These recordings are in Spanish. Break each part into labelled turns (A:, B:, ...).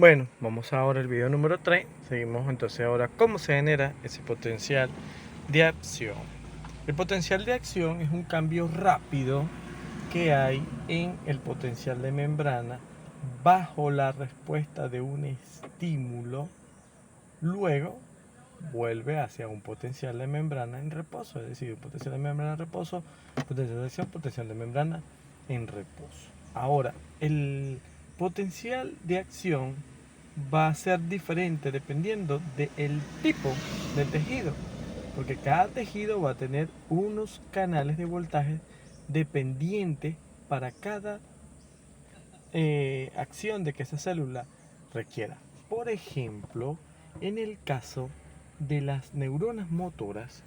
A: Bueno, vamos ahora al video número 3. Seguimos entonces ahora cómo se genera ese potencial de acción. El potencial de acción es un cambio rápido que hay en el potencial de membrana bajo la respuesta de un estímulo. Luego vuelve hacia un potencial de membrana en reposo, es decir, potencial de membrana en reposo, potencial de acción, potencial de membrana en reposo. Ahora, el potencial de acción va a ser diferente dependiendo del tipo de tejido, porque cada tejido va a tener unos canales de voltaje dependientes para cada acción de que esa célula requiera. Por ejemplo, en el caso de las neuronas motoras,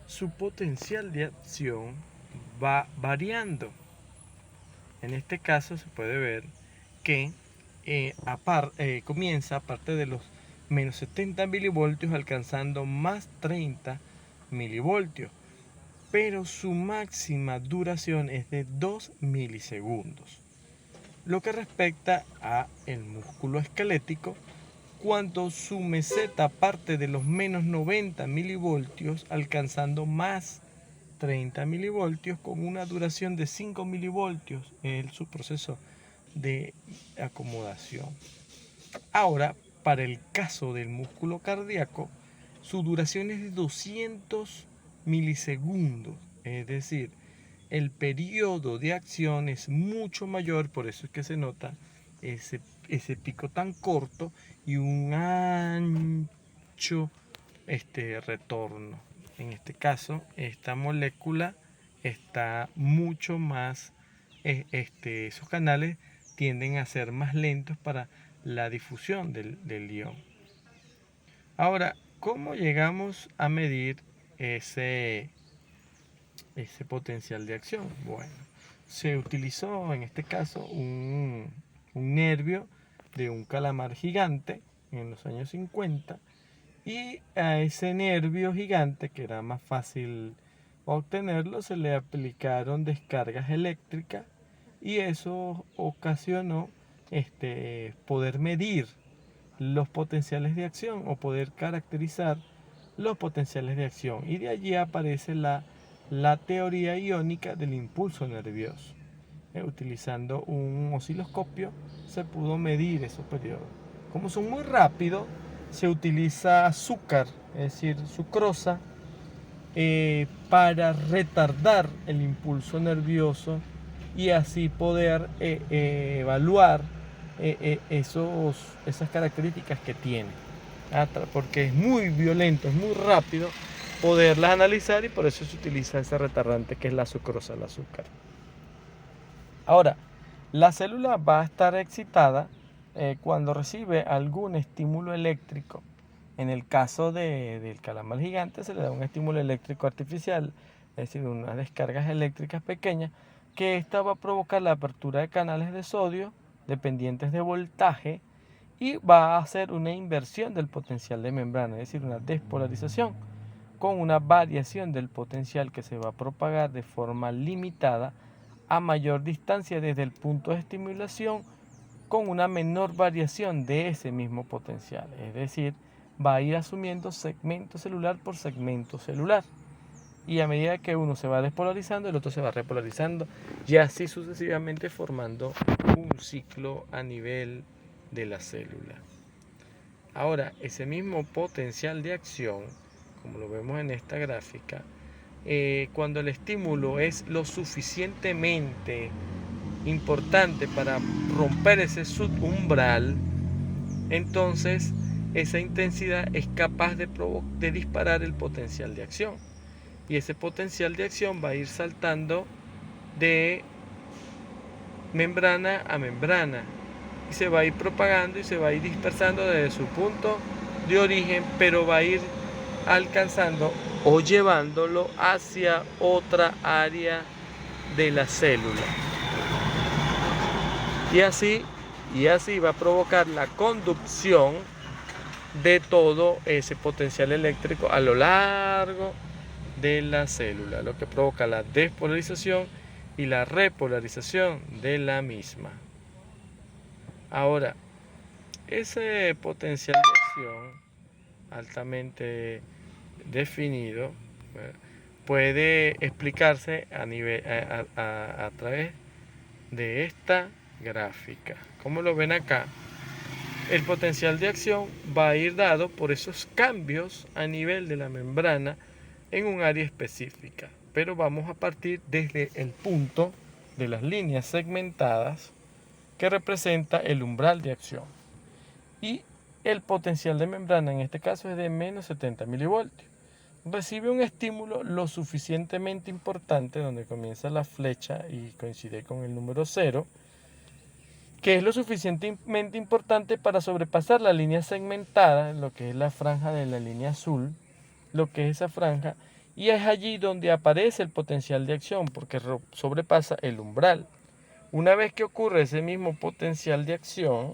A: su potencial de acción va variando. En este caso se puede ver que comienza a partir de los menos 70 milivoltios alcanzando más 30 milivoltios, pero su máxima duración es de 2 milisegundos. Lo que respecta a el músculo esquelético, cuando su meseta parte de los menos 90 milivoltios alcanzando más 30 milivoltios con una duración de 5 milivoltios en su proceso de acomodación. Ahora, para el caso del músculo cardíaco, su duración es de 200 milisegundos, es decir, el periodo de acción es mucho mayor, por eso es que se nota ese pico tan corto y un ancho retorno. En este caso, esta molécula está mucho más, esos canales tienden a ser más lentos para la difusión del ion. Ahora, ¿cómo llegamos a medir ese potencial de acción? Bueno, se utilizó en este caso un nervio de un calamar gigante en los años 50, y a ese nervio gigante, que era más fácil obtenerlo, se le aplicaron descargas eléctricas y eso ocasionó poder medir los potenciales de acción o poder caracterizar los potenciales de acción, y de allí aparece la teoría iónica del impulso nervioso. Utilizando un osciloscopio se pudo medir esos periodos. Como son muy rápidos, se utiliza azúcar, es decir, sucrosa, para retardar el impulso nervioso y así poder evaluar esas características que tiene, porque es muy violento, es muy rápido poderlas analizar, y por eso se utiliza ese retardante que es la sucrosa, el azúcar. Ahora, la célula va a estar excitada cuando recibe algún estímulo eléctrico. En el caso del calamar gigante se le da un estímulo eléctrico artificial, es decir, unas descargas eléctricas pequeñas, que esta va a provocar la apertura de canales de sodio dependientes de voltaje y va a hacer una inversión del potencial de membrana, es decir, una despolarización, con una variación del potencial que se va a propagar de forma limitada a mayor distancia desde el punto de estimulación, con una menor variación de ese mismo potencial. Es decir, va a ir asumiendo segmento celular por segmento celular. Y a medida que uno se va despolarizando, el otro se va repolarizando, y así sucesivamente formando un ciclo a nivel de la célula. Ahora, ese mismo potencial de acción, como lo vemos en esta gráfica, cuando el estímulo es lo suficientemente importante para romper ese subumbral, entonces esa intensidad es capaz de disparar el potencial de acción, y ese potencial de acción va a ir saltando de membrana a membrana y se va a ir propagando y se va a ir dispersando desde su punto de origen, pero va a ir alcanzando o llevándolo hacia otra área de la célula. Y así va a provocar la conducción de todo ese potencial eléctrico a lo largo de la célula, lo que provoca la despolarización y la repolarización de la misma. Ahora, Ese potencial de acción altamente definido puede explicarse a través de esta gráfica. Como lo ven acá, el potencial de acción va a ir dado por esos cambios a nivel de la membrana en un área específica. Pero vamos a partir desde el punto de las líneas segmentadas que representa el umbral de acción. Y el potencial de membrana en este caso es de menos 70 milivoltios. Recibe un estímulo lo suficientemente importante, donde comienza la flecha y coincide con el número 0, que es lo suficientemente importante para sobrepasar la línea segmentada, lo que es la franja de la línea azul, lo que es esa franja, y es allí donde aparece el potencial de acción, porque sobrepasa el umbral. Una vez que ocurre ese mismo potencial de acción,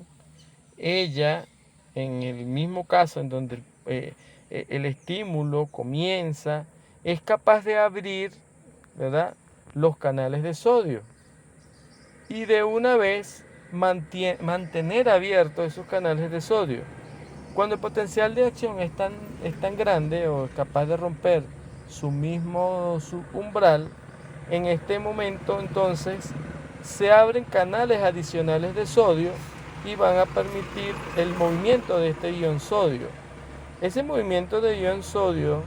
A: ella, en el mismo caso en donde el estímulo comienza, es capaz de abrir, ¿verdad?, los canales de sodio y de una vez mantener abiertos esos canales de sodio. Cuando el potencial de acción es tan grande o es capaz de romper su umbral, en este momento entonces se abren canales adicionales de sodio y van a permitir el movimiento de este ion sodio. Ese movimiento de ion sodio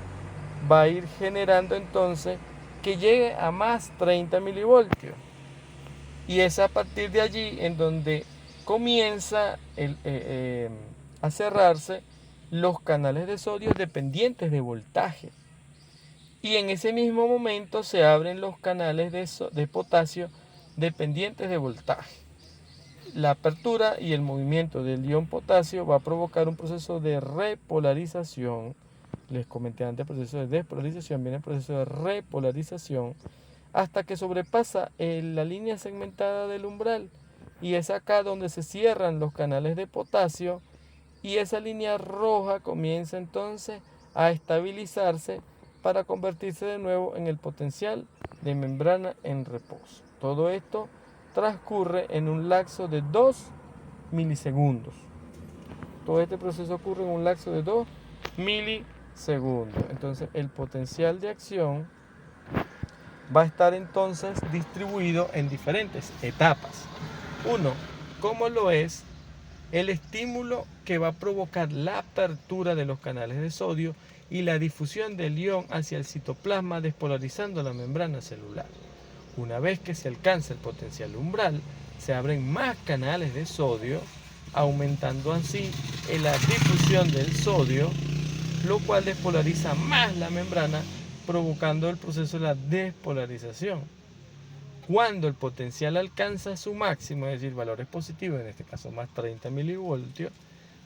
A: va a ir generando entonces que llegue a más 30 milivoltios. Y es a partir de allí en donde comienza a cerrarse los canales de sodio dependientes de voltaje. Y en ese mismo momento se abren los canales de potasio dependientes de voltaje. La apertura y el movimiento del ion potasio va a provocar un proceso de repolarización. Les comenté antes el proceso de despolarización, viene el proceso de repolarización, hasta que sobrepasa la línea segmentada del umbral. Y es acá donde se cierran los canales de potasio y esa línea roja comienza entonces a estabilizarse para convertirse de nuevo en el potencial de membrana en reposo. Todo esto transcurre en un lapso de 2 milisegundos. Todo este proceso ocurre en un lapso de 2 milisegundos. Entonces el potencial de acción va a estar entonces distribuido en diferentes etapas. Uno, como lo es el estímulo que va a provocar la apertura de los canales de sodio y la difusión del ion hacia el citoplasma, despolarizando la membrana celular. Una vez que se alcanza el potencial umbral, se abren más canales de sodio, aumentando así la difusión del sodio, lo cual despolariza más la membrana, provocando el proceso de la despolarización. Cuando el potencial alcanza su máximo, es decir, valores positivos, en este caso más 30 milivoltios,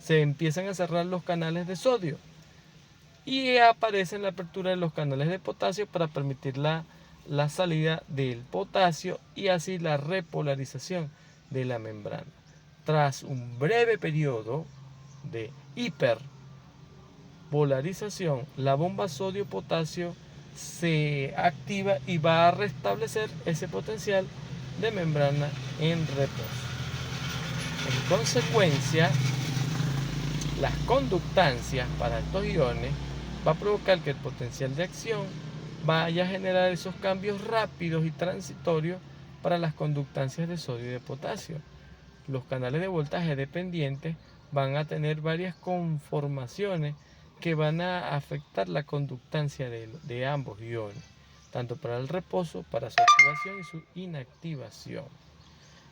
A: se empiezan a cerrar los canales de sodio y aparece la apertura de los canales de potasio para permitir la salida del potasio y así la repolarización de la membrana. Tras un breve periodo de hiperpolarización, la bomba sodio-potasio se activa y va a restablecer ese potencial de membrana en reposo. En consecuencia, las conductancias para estos iones va a provocar que el potencial de acción vaya a generar esos cambios rápidos y transitorios para las conductancias de sodio y de potasio. Los canales de voltaje dependientes van a tener varias conformaciones que van a afectar la conductancia de ambos iones, tanto para el reposo, para su activación y su inactivación.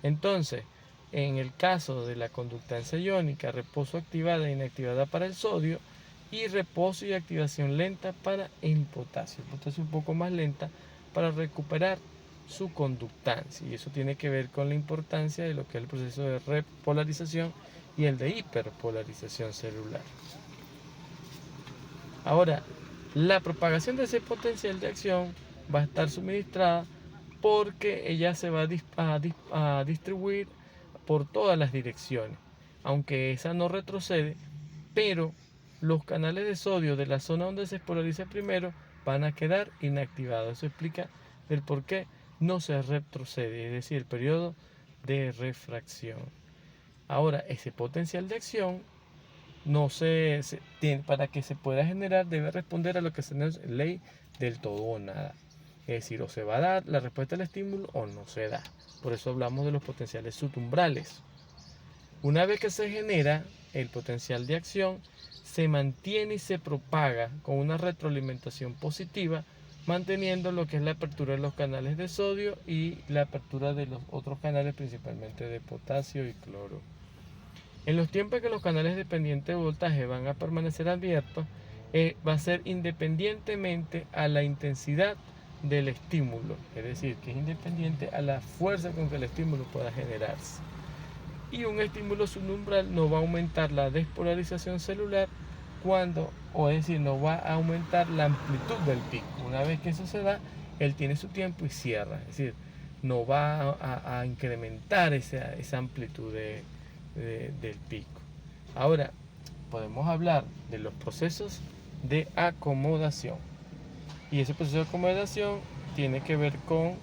A: Entonces, en el caso de la conductancia iónica, reposo activada e inactivada para el sodio y reposo y activación lenta para el potasio. El potasio un poco más lenta para recuperar su conductancia, y eso tiene que ver con la importancia de lo que es el proceso de repolarización y el de hiperpolarización celular. Ahora, la propagación de ese potencial de acción va a estar suministrada porque ella se va a distribuir por todas las direcciones, aunque esa no retrocede, pero los canales de sodio de la zona donde se polariza primero van a quedar inactivados. Eso explica el por qué no se retrocede, es decir, el periodo de refracción. Ahora, ese potencial de acción no tiene, para que se pueda generar, debe responder a lo que se llama ley del todo o nada. Es decir, o se va a dar la respuesta al estímulo o no se da. Por eso hablamos de los potenciales subumbrales. Una vez que se genera el potencial de acción, se mantiene y se propaga con una retroalimentación positiva, manteniendo lo que es la apertura de los canales de sodio y la apertura de los otros canales, principalmente de potasio y cloro. En los tiempos que los canales dependientes de voltaje van a permanecer abiertos, va a ser independientemente a la intensidad del estímulo, es decir, que es independiente a la fuerza con que el estímulo pueda generarse. Y un estímulo subumbral no va a aumentar la despolarización celular es decir, no va a aumentar la amplitud del pico. Una vez que eso se da, él tiene su tiempo y cierra, es decir, no va a incrementar esa amplitud del pico. Ahora, podemos hablar de los procesos de acomodación. Y ese proceso de acomodación tiene que ver con